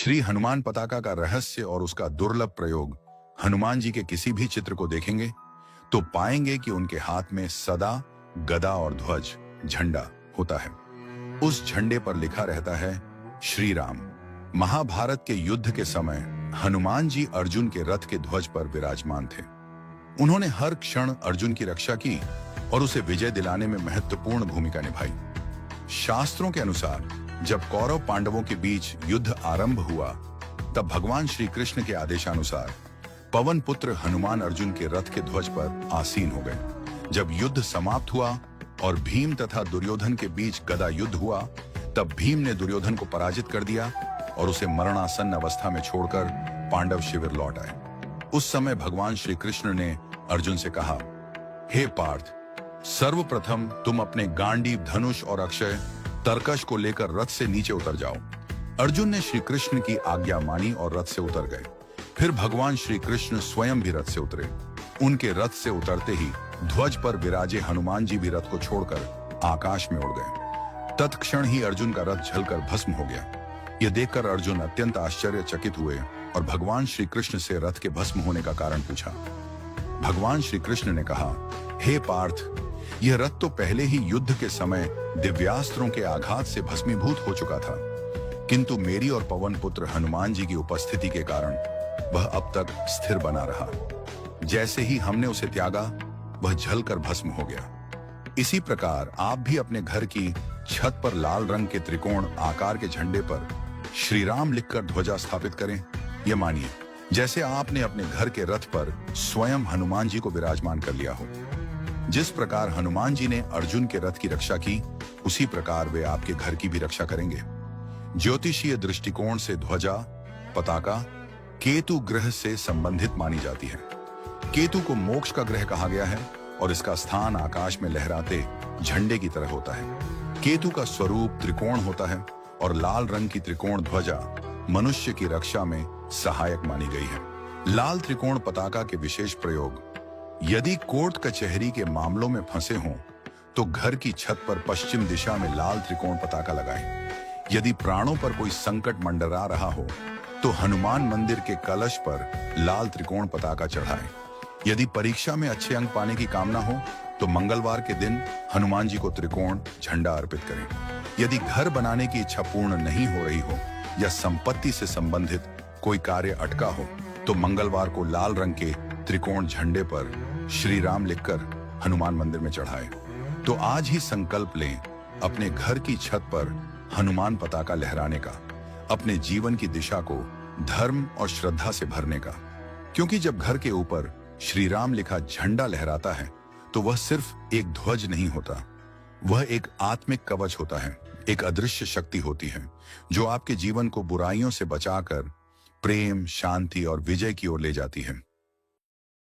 श्री हनुमान पताका का रहस्य और उसका दुर्लभ प्रयोग हनुमान जी के किसी भी चित्र को देखेंगे तो पाएंगे कि उनके हाथ में सदा गदा और ध्वज झंडा होता है। उस झंडे पर लिखा रहता है श्री राम। महाभारत के युद्ध के समय हनुमान जी अर्जुन के रथ के ध्वज पर विराजमान थे। उन्होंने हर क्षण अर्जुन की रक्षा की और उसे विजय दिलाने में महत्वपूर्ण भूमिका निभाई। शास्त्रों के अनुसार जब कौरव पांडवों के बीच युद्ध आरंभ हुआ तब भगवान श्री कृष्ण के आदेशानुसार पवन पुत्र हनुमान अर्जुन के रथ के ध्वज पर आसीन हो गए। जब युद्ध समाप्त हुआ और भीम तथा दुर्योधन के बीच गदा युद्ध हुआ तब भीम ने दुर्योधन को पराजित कर दिया और उसे मरणासन्न अवस्था में छोड़कर पांडव शिविर लौट आए। उस समय भगवान श्री कृष्ण ने अर्जुन से कहा, हे पार्थ, सर्वप्रथम तुम अपने गांडीव, धनुष और अक्षय तरकश को लेकर रथ से नीचे उतर जाओ। अर्जुन ने श्री कृष्ण की आज्ञा मानी और रथ से उतर गए। फिर भगवान श्री कृष्ण स्वयं भी रथ से उतरे। उनके रथ से उतरते ही ध्वज पर विराजे हनुमान जी भी रथ को छोड़कर आकाश में उड़ गए। तत्क्षण ही अर्जुन का रथ जलकर भस्म हो गया। यह देखकर अर्जुन अत्यंत आश्चर्यचकित हुए और भगवान श्री कृष्ण से रथ के भस्म होने का कारण पूछा। भगवान श्री कृष्ण ने कहा, हे पार्थ, यह रथ तो पहले ही युद्ध के समय दिव्यास्त्रों के आघात से भस्मीभूत हो चुका था, किंतु मेरी और पवन पुत्र हनुमान जी की उपस्थिति के कारण वह अब तक स्थिर बना रहा। जैसे ही हमने उसे त्यागा वह जलकर भस्म हो गया। इसी प्रकार आप भी अपने घर की छत पर लाल रंग के त्रिकोण आकार के झंडे पर श्री राम लिखकर ध्वजा स्थापित करें। यह मानिए जैसे आपने अपने घर के रथ पर स्वयं हनुमान जी को विराजमान कर लिया हो। जिस प्रकार हनुमान जी ने अर्जुन के रथ की रक्षा की, उसी प्रकार वे आपके घर की भी रक्षा करेंगे। ज्योतिषीय दृष्टिकोण से ध्वजा पताका केतु ग्रह से संबंधित मानी जाती है। केतु को मोक्ष का ग्रह कहा गया है और इसका स्थान आकाश में लहराते झंडे की तरह होता है। केतु का स्वरूप त्रिकोण होता है और लाल रंग की त्रिकोण ध्वजा मनुष्य की रक्षा में सहायक मानी गई है। लाल त्रिकोण पताका के विशेष प्रयोग यदि कोर्ट कचहरी के मामलों में फंसे हों तो घर की छत पर पश्चिम दिशा में लाल त्रिकोण पताका लगाएं। यदि प्राणों पर कोई संकट मंडरा रहा हो तो हनुमान मंदिर के कलश पर लाल त्रिकोण पताका चढ़ाएं। यदि परीक्षा में अच्छे अंक पाने की कामना हो तो मंगलवार के दिन हनुमान जी को त्रिकोण झंडा अर्पित करें। यदि घर बनाने की इच्छा पूर्ण नहीं हो रही हो या संपत्ति से संबंधित कोई कार्य अटका हो तो मंगलवार को लाल रंग के त्रिकोण झंडे पर श्री राम लिखकर हनुमान मंदिर में चढ़ाएं। तो आज ही संकल्प लें अपने घर की छत पर हनुमान पताका लहराने का, अपने जीवन की दिशा को धर्म और श्रद्धा से भरने का। क्योंकि जब घर के ऊपर श्री राम लिखा झंडा लहराता है तो वह सिर्फ एक ध्वज नहीं होता, वह एक आत्मिक कवच होता है, एक अदृश्य शक्ति होती है जो आपके जीवन को बुराइयों से बचाकर प्रेम, शांति और विजय की ओर ले जाती है।